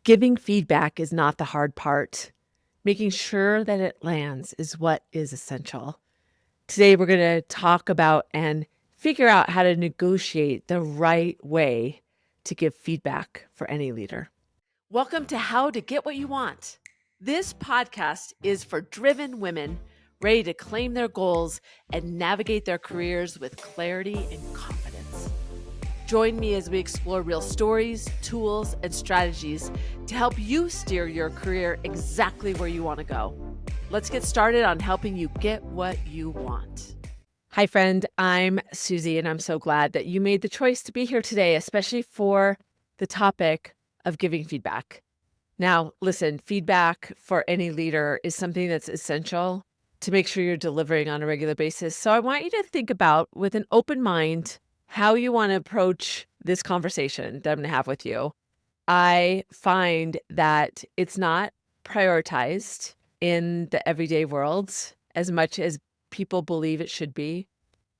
Giving feedback is not the hard part. Making sure that it lands is what is essential. Today, we're going to talk about and figure out how to negotiate the right way to give feedback for any leader. Welcome to How to Get What You Want. This podcast is for driven women ready to claim their goals and navigate their careers with clarity and confidence. Join me as we explore real stories, tools, and strategies to help you steer your career exactly where you want to go. Let's get started on helping you get what you want. Hi, friend. I'm Susie, and I'm so glad that you made the choice to be here today, especially for the topic of giving feedback. Now, listen, feedback for any leader is something that's essential to make sure you're delivering on a regular basis. So I want you to think about, with an open mind, how you want to approach this conversation that I'm going to have with you. I find that it's not prioritized in the everyday world as much as people believe it should be.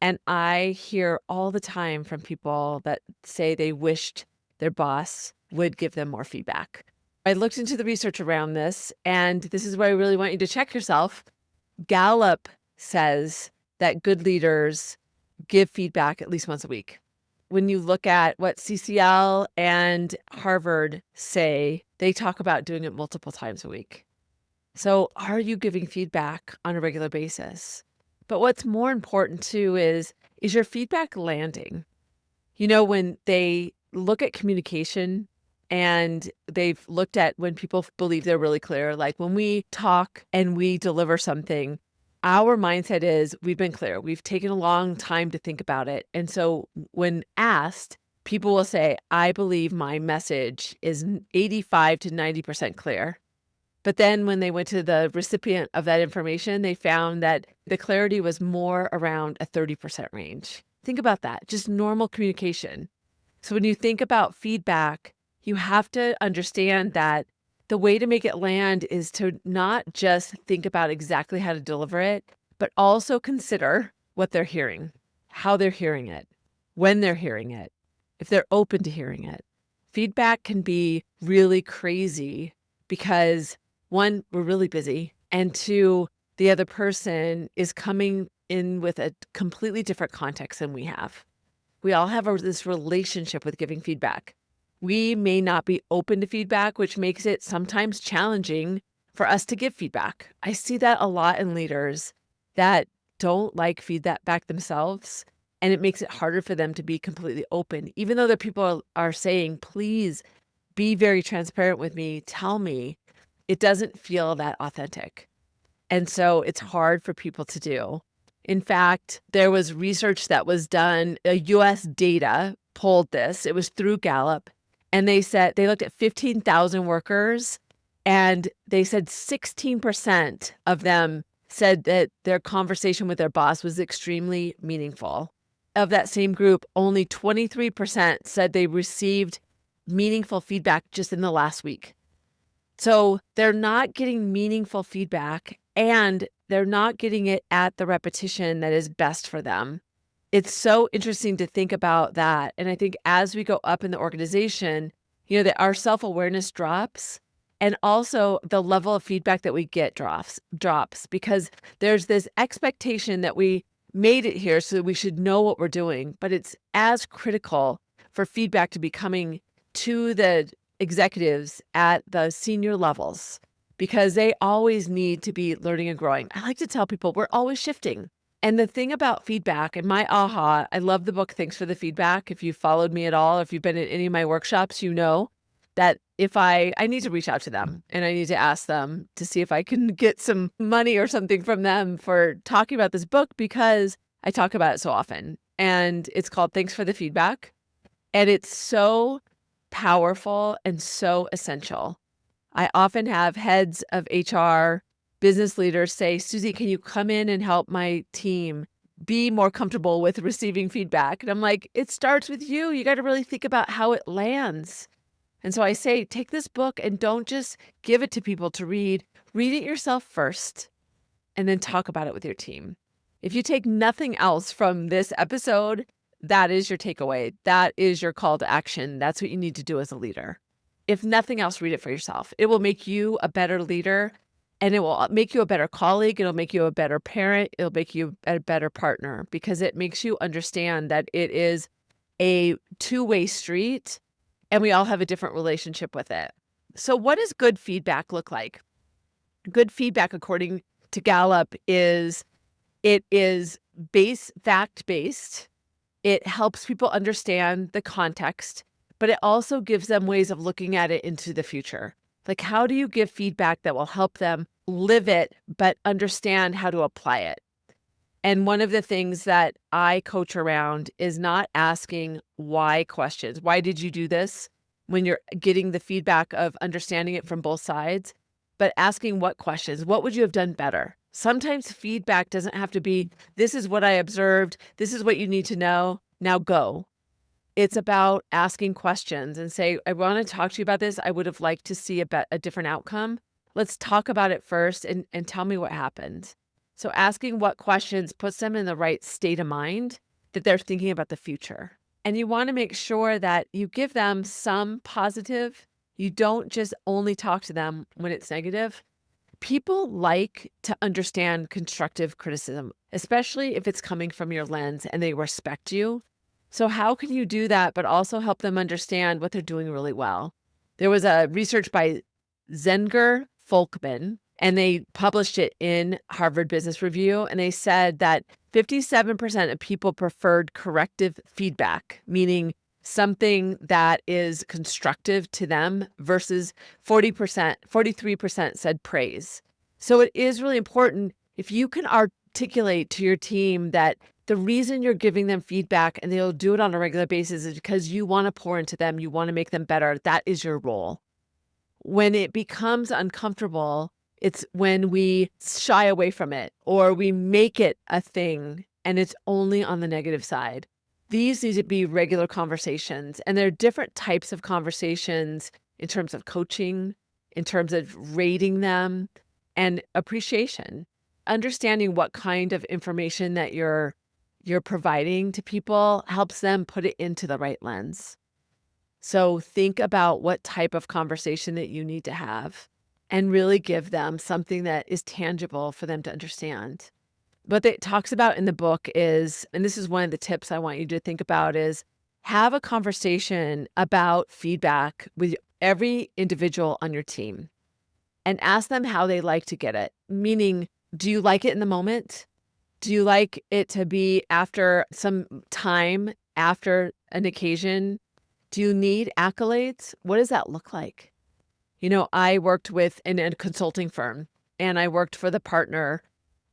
And I hear all the time from people that say they wished their boss would give them more feedback. I looked into the research around this, and this is where I really want you to check yourself. Gallup says that good leaders give feedback at least once a week. When you look at what CCL and Harvard say, they talk about doing it multiple times a week. So are you giving feedback on a regular basis? But what's more important too is your feedback landing? You know, when they look at communication and they've looked at when people believe they're really clear, like when we talk and we deliver something, our mindset is we've been clear. We've taken a long time to think about it. And so when asked, people will say, I believe my message is 85 to 90% clear. But then when they went to the recipient of that information, they found that the clarity was more around a 30% range. Think about that, just normal communication. So when you think about feedback, you have to understand that the way to make it land is to not just think about exactly how to deliver it, but also consider what they're hearing, how they're hearing it, when they're hearing it, if they're open to hearing it. Feedback can be really crazy because, one, we're really busy, and two, the other person is coming in with a completely different context than we have. We all have this relationship with giving feedback. We may not be open to feedback, which makes it sometimes challenging for us to give feedback. I see that a lot in leaders that don't like feedback back themselves, and it makes it harder for them to be completely open. Even though the people are saying, please be very transparent with me, tell me, it doesn't feel that authentic. And so it's hard for people to do. In fact, there was research that was done, US data polled this. It was through Gallup. And they said they looked at 15,000 workers, and they said 16% of them said that their conversation with their boss was extremely meaningful. Of that same group, only 23% said they received meaningful feedback just in the last week. So they're not getting meaningful feedback, and they're not getting it at the repetition that is best for them. It's so interesting to think about that. And I think as we go up in the organization, that our self-awareness drops, and also the level of feedback that we get drops because there's this expectation that we made it here, so we should know what we're doing. But it's as critical for feedback to be coming to the executives at the senior levels, because they always need to be learning and growing. I like to tell people we're always shifting. And the thing about feedback, and my aha, I love the book, Thanks for the Feedback. If you've followed me at all, if you've been in any of my workshops, you know that if I need to reach out to them and I need to ask them to see if I can get some money or something from them for talking about this book, because I talk about it so often. And it's called Thanks for the Feedback. And it's so powerful and so essential. I often have heads of HR, business leaders say, Susie, can you come in and help my team be more comfortable with receiving feedback? And I'm like, it starts with you. You got to really think about how it lands. And so I say, take this book and don't just give it to people to read. Read it yourself first and then talk about it with your team. If you take nothing else from this episode, that is your takeaway. That is your call to action. That's what you need to do as a leader. if nothing else, read it for yourself. It will make you a better leader, and it will make you a better colleague. It'll make you a better parent. It'll make you a better partner because it makes you understand that it is a two-way street and we all have a different relationship with it. So what does good feedback look like? Good feedback, according to Gallup, is fact-based. It helps people understand the context, but it also gives them ways of looking at it into the future. Like, how do you give feedback that will help them live it, but understand how to apply it? And one of the things that I coach around is not asking why questions. Why did you do this? When you're getting the feedback of understanding it from both sides, but asking what questions. What would you have done better? Sometimes feedback doesn't have to be, this is what I observed. This is what you need to know. Now go. It's about asking questions and say, I want to talk to you about this. I would have liked to see a different outcome. Let's talk about it first and tell me what happened. So asking what questions puts them in the right state of mind that they're thinking about the future. And you want to make sure that you give them some positive. You don't just only talk to them when it's negative. People like to understand constructive criticism, especially if it's coming from your lens and they respect you. So how can you do that, but also help them understand what they're doing really well? There was a research by Zenger Folkman, and they published it in Harvard Business Review, and they said that 57% of people preferred corrective feedback, meaning something that is constructive to them, versus 43% said praise. So it is really important if you can articulate to your team that the reason you're giving them feedback and they'll do it on a regular basis is because you want to pour into them, you want to make them better. That is your role. When it becomes uncomfortable, it's when we shy away from it or we make it a thing and it's only on the negative side. These need to be regular conversations, and there are different types of conversations in terms of coaching, in terms of rating them, and appreciation. Understanding what kind of information that you're providing to people helps them put it into the right lens. So think about what type of conversation that you need to have and really give them something that is tangible for them to understand. What it talks about in the book is, and this is one of the tips I want you to think about, is have a conversation about feedback with every individual on your team and ask them how they like to get it. Meaning, do you like it in the moment? Do you like it to be after some time, after an occasion? Do you need accolades? What does that look like? I worked in a consulting firm, and I worked for the partner,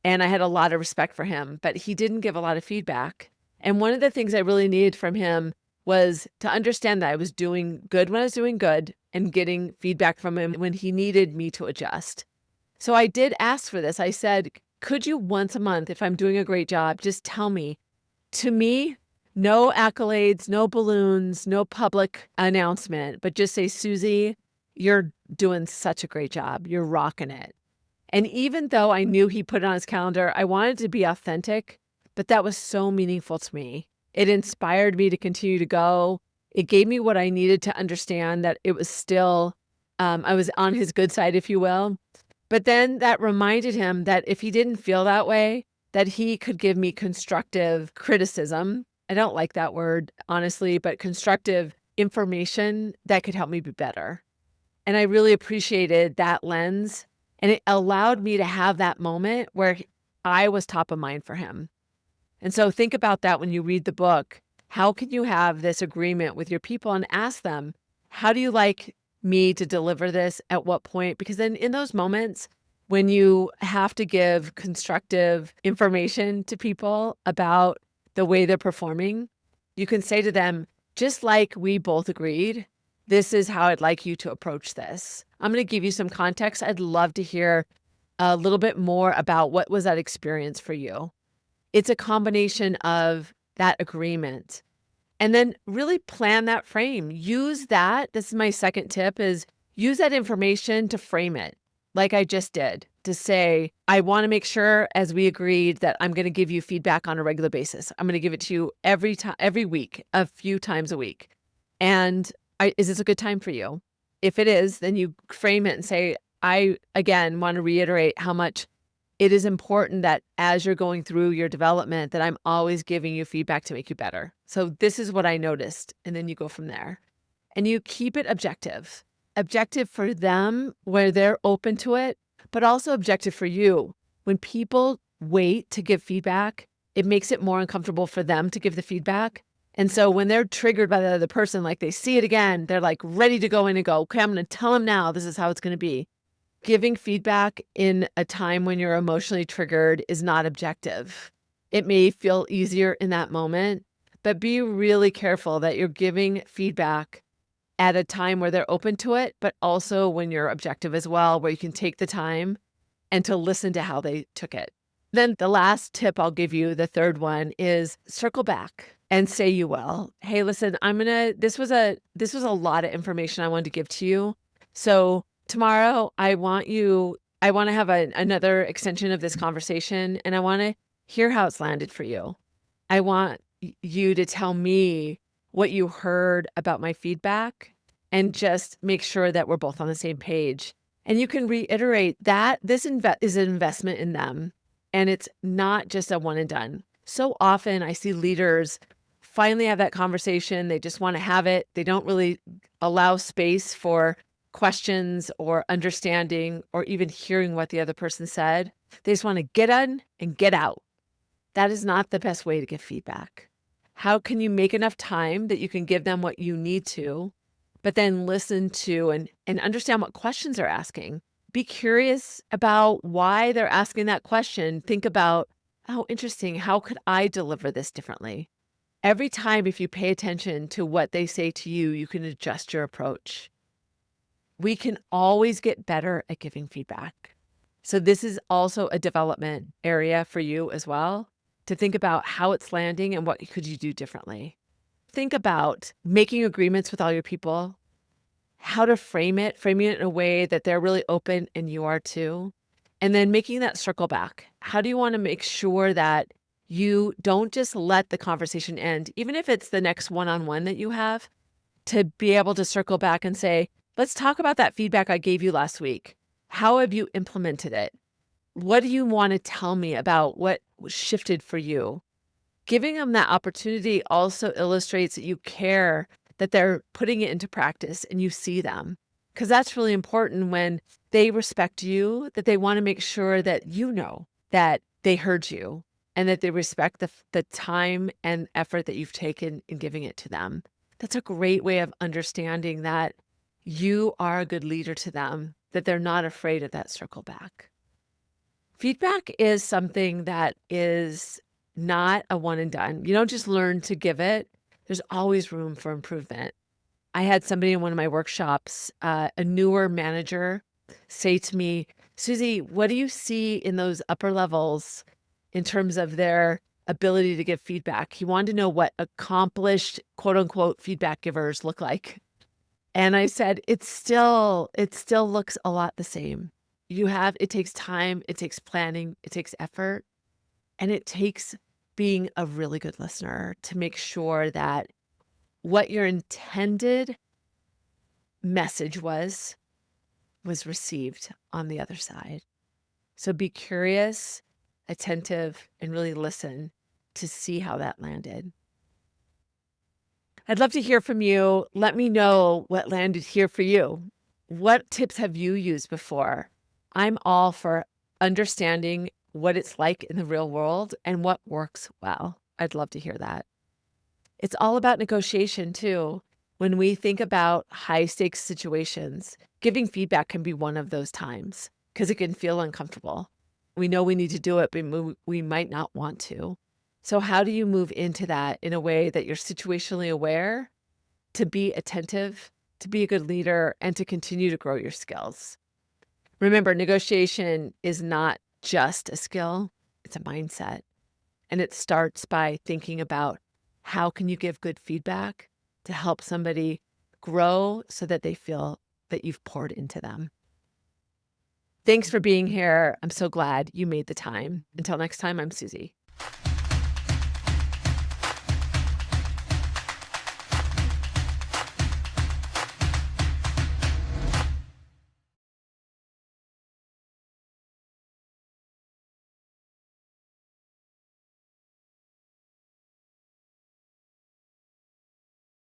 and I had a lot of respect for him, but he didn't give a lot of feedback. And one of the things I really needed from him was to understand that I was doing good when I was doing good and getting feedback from him when he needed me to adjust. So I did ask for this. I said, could you once a month, if I'm doing a great job, just tell me? To me, no accolades, no balloons, no public announcement, but just say, Susie, you're doing such a great job. You're rocking it. And even though I knew he put it on his calendar, I wanted to be authentic, but that was so meaningful to me. It inspired me to continue to go. It gave me what I needed to understand that it was still, I was on his good side, if you will. But then that reminded him that if he didn't feel that way, that he could give me constructive criticism. I don't like that word, honestly, but constructive information that could help me be better. And I really appreciated that lens. And it allowed me to have that moment where I was top of mind for him. And so think about that when you read the book. How can you have this agreement with your people and ask them, how do you like me to deliver this at what point? Because then in those moments when you have to give constructive information to people about the way they're performing, you can say to them, just like we both agreed, this is how I'd like you to approach this. I'm going to give you some context. I'd love to hear a little bit more about what was that experience for you. It's a combination of that agreement. And then really plan that frame. Use that. This is my second tip, is use that information to frame it like I just did, to say, I want to make sure, as we agreed, that I'm going to give you feedback on a regular basis. I'm going to give it to you every week, a few times a week. And is this a good time for you? If it is, then you frame it and say, I, again, want to reiterate how much it is important that as you're going through your development, that I'm always giving you feedback to make you better. So this is what I noticed. And then you go from there. And you keep it objective. Objective for them where they're open to it, but also objective for you. When people wait to give feedback, it makes it more uncomfortable for them to give the feedback. And so when they're triggered by the other person, like they see it again, they're like ready to go in and go, okay, I'm going to tell them now, this is how it's going to be. Giving feedback in a time when you're emotionally triggered is not objective. It may feel easier in that moment, but be really careful that you're giving feedback at a time where they're open to it, but also when you're objective as well, where you can take the time and to listen to how they took it. Then the last tip I'll give you, the third one, is circle back and say you will. Hey, listen, this was a lot of information I wanted to give to you. So tomorrow I want to have another extension of this conversation, and I want to hear how it's landed for you. I want you to tell me what you heard about my feedback and just make sure that we're both on the same page. And you can reiterate that this is an investment in them, and it's not just a one and done. So often I see leaders finally have that conversation. They just want to have it. They don't really allow space for questions or understanding or even hearing what the other person said. They just want to get in and get out. That is not the best way to give feedback. How can you make enough time that you can give them what you need to, but then listen to and understand what questions they're asking? Be curious about why they're asking that question. Think about, oh, interesting, how could I deliver this differently? Every time, if you pay attention to what they say to you, you can adjust your approach. We can always get better at giving feedback. So this is also a development area for you as well, to think about how it's landing and what could you do differently. Think about making agreements with all your people, how to framing it in a way that they're really open and you are too. And then making that circle back. How do you want to make sure that you don't just let the conversation end, even if it's the next one-on-one that you have, to be able to circle back and say, let's talk about that feedback I gave you last week. How have you implemented it? What do you want to tell me about what shifted for you? Giving them that opportunity also illustrates that you care, that they're putting it into practice and you see them. Because that's really important when they respect you, that they want to make sure that you know that they heard you and that they respect the time and effort that you've taken in giving it to them. That's a great way of understanding that you are a good leader to them, that they're not afraid of that circle back. Feedback is something that is not a one and done. You don't just learn to give it. There's always room for improvement. I had somebody in one of my workshops, a newer manager, say to me, Susie, what do you see in those upper levels in terms of their ability to give feedback? He wanted to know what accomplished, quote unquote, feedback givers look like. And I said, it still looks a lot the same. It takes time, it takes planning, it takes effort, and it takes being a really good listener to make sure that what your intended message was received on the other side. So be curious, attentive, and really listen to see how that landed. I'd love to hear from you. Let me know what landed here for you. What tips have you used before? I'm all for understanding what it's like in the real world and what works well. I'd love to hear that. It's all about negotiation too. When we think about high stakes situations, giving feedback can be one of those times because it can feel uncomfortable. We know we need to do it, but we might not want to. So how do you move into that in a way that you're situationally aware, to be attentive, to be a good leader, and to continue to grow your skills? Remember, negotiation is not just a skill, it's a mindset. And it starts by thinking about how can you give good feedback to help somebody grow so that they feel that you've poured into them. Thanks for being here. I'm so glad you made the time. Until next time, I'm Susie.